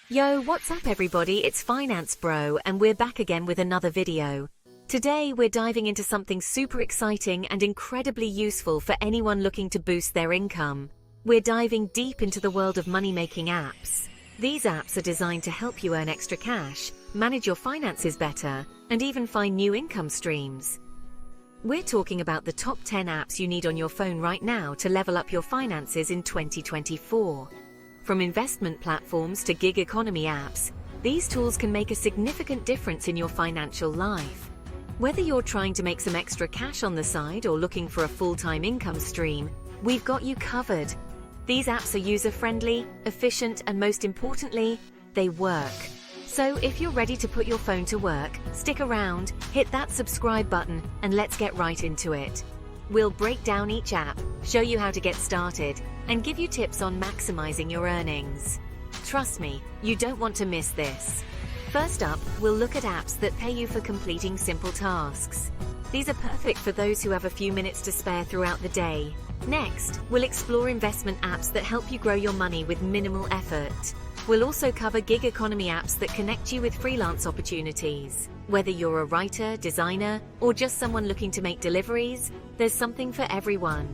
Yo, what's up everybody? It's Finance Bro and we're back again with another video. Today we're diving into something super exciting and incredibly useful for anyone looking to boost their income. We're diving deep into the world of money-making apps. These apps are designed to help you earn extra cash, manage your finances better, and even find new income streams. We're talking about the top 10 apps you need on your phone right now to level up your finances in 2024. From investment platforms to gig economy apps, these tools can make a significant difference in your financial life. Whether you're trying to make some extra cash on the side or looking for a full-time income stream, we've got you covered. These apps are user-friendly, efficient, and most importantly, they work. So if you're ready to put your phone to work, stick around, hit that subscribe button, and let's get right into it. We'll break down each app, show you how to get started, and give you tips on maximizing your earnings. Trust me, you don't want to miss this. First up, we'll look at apps that pay you for completing simple tasks. These are perfect for those who have a few minutes to spare throughout the day. Next, we'll explore investment apps that help you grow your money with minimal effort. We'll also cover gig economy apps that connect you with freelance opportunities. Whether you're a writer, designer, or just someone looking to make deliveries, there's something for everyone.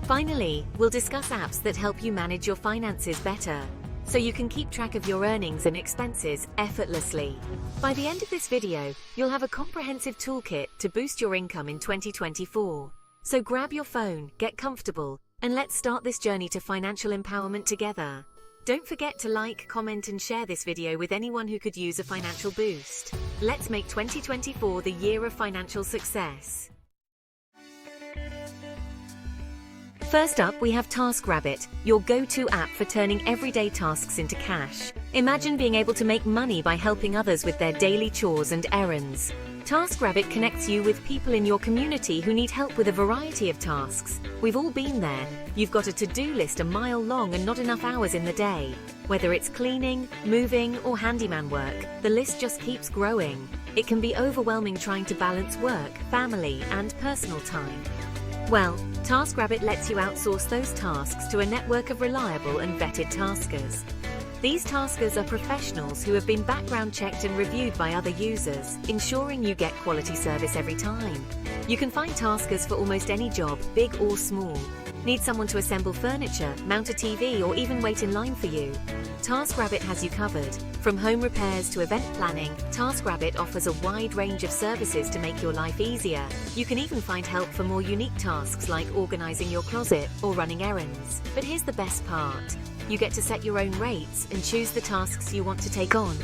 Finally, we'll discuss apps that help you manage your finances better, so you can keep track of your earnings and expenses effortlessly. By the end of this video, you'll have a comprehensive toolkit to boost your income in 2024. So grab your phone, get comfortable, and let's start this journey to financial empowerment together. Don't forget to like, comment, and share this video with anyone who could use a financial boost. Let's make 2024 the year of financial success. First up, we have TaskRabbit, your go-to app for turning everyday tasks into cash. Imagine being able to make money by helping others with their daily chores and errands. TaskRabbit connects you with people in your community who need help with a variety of tasks. We've all been there. You've got a to-do list a mile long and not enough hours in the day. Whether it's cleaning, moving, or handyman work, the list just keeps growing. It can be overwhelming trying to balance work, family, and personal time. Well, TaskRabbit lets you outsource those tasks to a network of reliable and vetted taskers. These taskers are professionals who have been background checked and reviewed by other users, ensuring you get quality service every time. You can find taskers for almost any job, big or small. Need someone to assemble furniture, mount a TV, or even wait in line for you? TaskRabbit has you covered. From home repairs to event planning, TaskRabbit offers a wide range of services to make your life easier. You can even find help for more unique tasks like organizing your closet or running errands. But here's the best part. You get to set your own rates and choose the tasks you want to take on.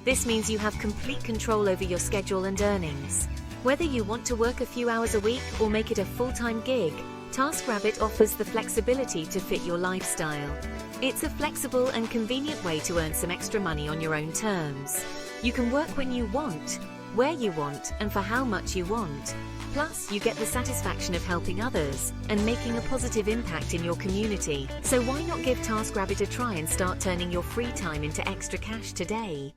This means you have complete control over your schedule and earnings. Whether you want to work a few hours a week or make it a full-time gig, TaskRabbit offers the flexibility to fit your lifestyle. It's a flexible and convenient way to earn some extra money on your own terms. You can work when you want, where you want, and for how much you want. Plus, you get the satisfaction of helping others and making a positive impact in your community. So why not give TaskRabbit a try and start turning your free time into extra cash today?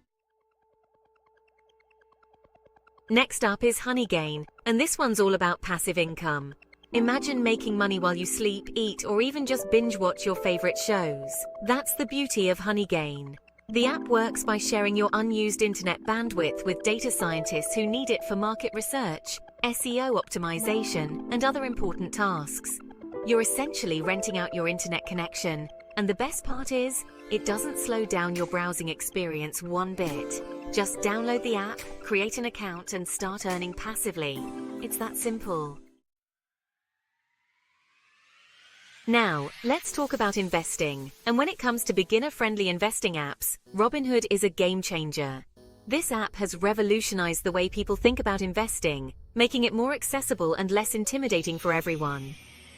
Next up is HoneyGain, and this one's all about passive income. Imagine making money while you sleep, eat, or even just binge-watch your favorite shows. That's the beauty of HoneyGain. The app works by sharing your unused internet bandwidth with data scientists who need it for market research, SEO optimization, and other important tasks. You're essentially renting out your internet connection, and the best part is, it doesn't slow down your browsing experience one bit. Just download the app, create an account, and start earning passively. It's that simple. Now, let's talk about investing. And when it comes to beginner-friendly investing apps, Robinhood is a game changer. This app has revolutionized the way people think about investing, making it more accessible and less intimidating for everyone.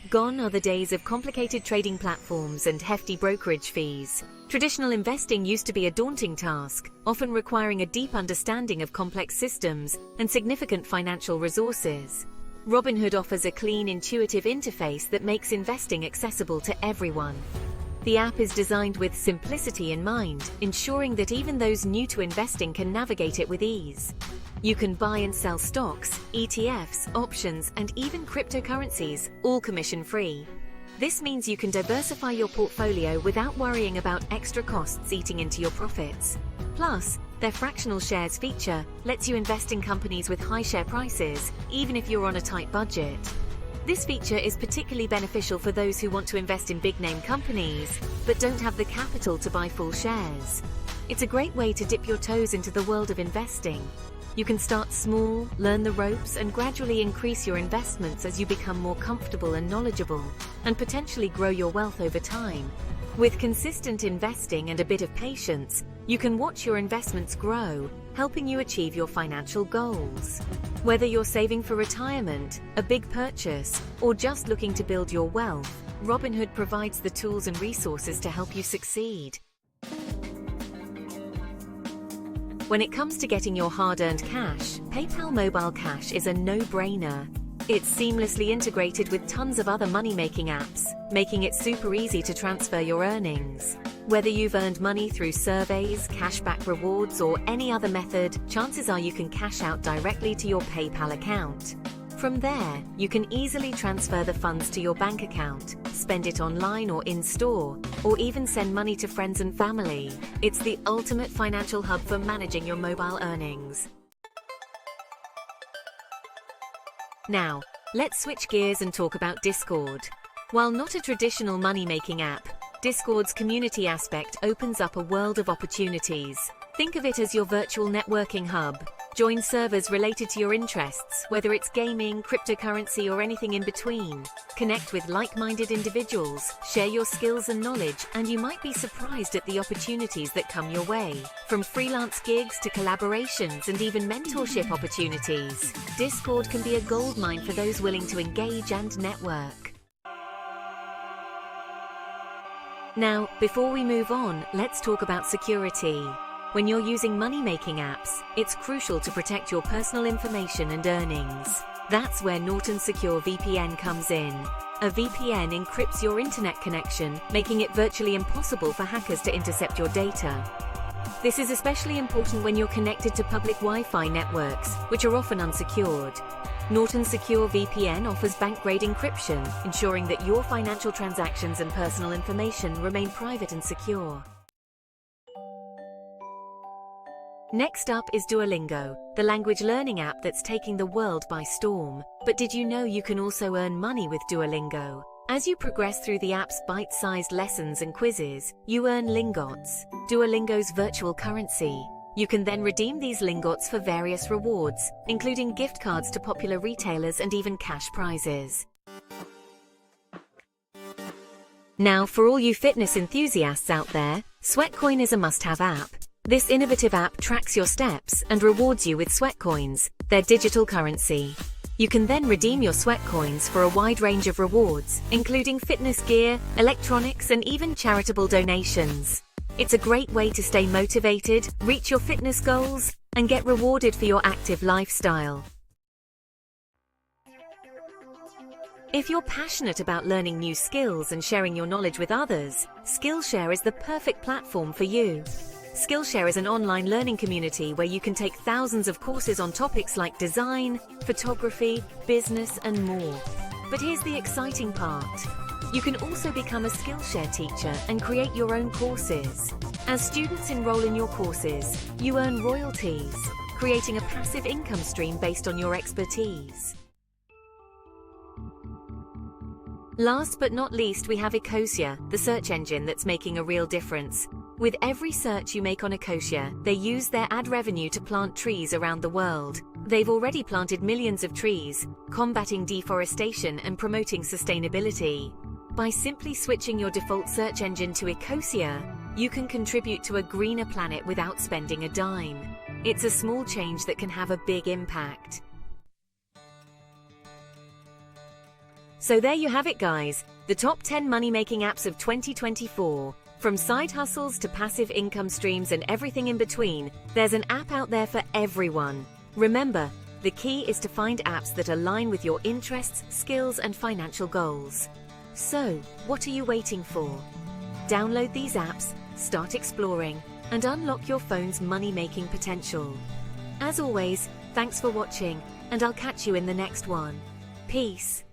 Gone are the days of complicated trading platforms and hefty brokerage fees. Traditional investing used to be a daunting task, often requiring a deep understanding of complex systems and significant financial resources. Robinhood offers a clean, intuitive interface that makes investing accessible to everyone. The app is designed with simplicity in mind, ensuring that even those new to investing can navigate it with ease. You can buy and sell stocks, ETFs, options, and even cryptocurrencies, all commission-free. This means you can diversify your portfolio without worrying about extra costs eating into your profits. Plus, their fractional shares feature lets you invest in companies with high share prices, even if you're on a tight budget. This feature is particularly beneficial for those who want to invest in big-name companies, but don't have the capital to buy full shares. It's a great way to dip your toes into the world of investing. You can start small, learn the ropes, and gradually increase your investments as you become more comfortable and knowledgeable, and potentially grow your wealth over time. With consistent investing and a bit of patience, you can watch your investments grow, helping you achieve your financial goals. Whether you're saving for retirement, a big purchase, or just looking to build your wealth, Robinhood provides the tools and resources to help you succeed. When it comes to getting your hard-earned cash, PayPal Mobile Cash is a no-brainer. It's seamlessly integrated with tons of other money-making apps, making it super easy to transfer your earnings. Whether you've earned money through surveys, cashback rewards, or any other method, chances are you can cash out directly to your PayPal account. From there, you can easily transfer the funds to your bank account, spend it online or in-store, or even send money to friends and family. It's the ultimate financial hub for managing your mobile earnings. Now, let's switch gears and talk about Discord. While not a traditional money-making app, Discord's community aspect opens up a world of opportunities. Think of it as your virtual networking hub. Join servers related to your interests, whether it's gaming, cryptocurrency, or anything in between. Connect with like-minded individuals, share your skills and knowledge, and you might be surprised at the opportunities that come your way. From freelance gigs to collaborations and even mentorship opportunities, Discord can be a goldmine for those willing to engage and network. Now, before we move on, let's talk about security. When you're using money-making apps, it's crucial to protect your personal information and earnings. That's where Norton Secure VPN comes in. A VPN encrypts your internet connection, making it virtually impossible for hackers to intercept your data. This is especially important when you're connected to public Wi-Fi networks, which are often unsecured. Norton Secure VPN offers bank-grade encryption, ensuring that your financial transactions and personal information remain private and secure. Next up is Duolingo, the language learning app that's taking the world by storm. But did you know you can also earn money with Duolingo? As you progress through the app's bite-sized lessons and quizzes, you earn lingots, Duolingo's virtual currency. You can then redeem these lingots for various rewards, including gift cards to popular retailers and even cash prizes. Now, for all you fitness enthusiasts out there, Sweatcoin is a must-have app. This innovative app tracks your steps and rewards you with Sweatcoins, their digital currency. You can then redeem your Sweatcoins for a wide range of rewards, including fitness gear, electronics, and even charitable donations. It's a great way to stay motivated, reach your fitness goals, and get rewarded for your active lifestyle. If you're passionate about learning new skills and sharing your knowledge with others, Skillshare is the perfect platform for you. Skillshare is an online learning community where you can take thousands of courses on topics like design, photography, business, and more. But here's the exciting part. You can also become a Skillshare teacher and create your own courses. As students enroll in your courses, you earn royalties, creating a passive income stream based on your expertise. Last but not least, we have Ecosia, the search engine that's making a real difference. With every search you make on Ecosia, they use their ad revenue to plant trees around the world. They've already planted millions of trees, combating deforestation and promoting sustainability. By simply switching your default search engine to Ecosia, you can contribute to a greener planet without spending a dime. It's a small change that can have a big impact. So there you have it, guys, the top 10 money-making apps of 2024. From side hustles to passive income streams and everything in between, there's an app out there for everyone. Remember, the key is to find apps that align with your interests, skills, and financial goals. So, what are you waiting for? Download these apps, start exploring, and unlock your phone's money-making potential. As always, thanks for watching, and I'll catch you in the next one. Peace.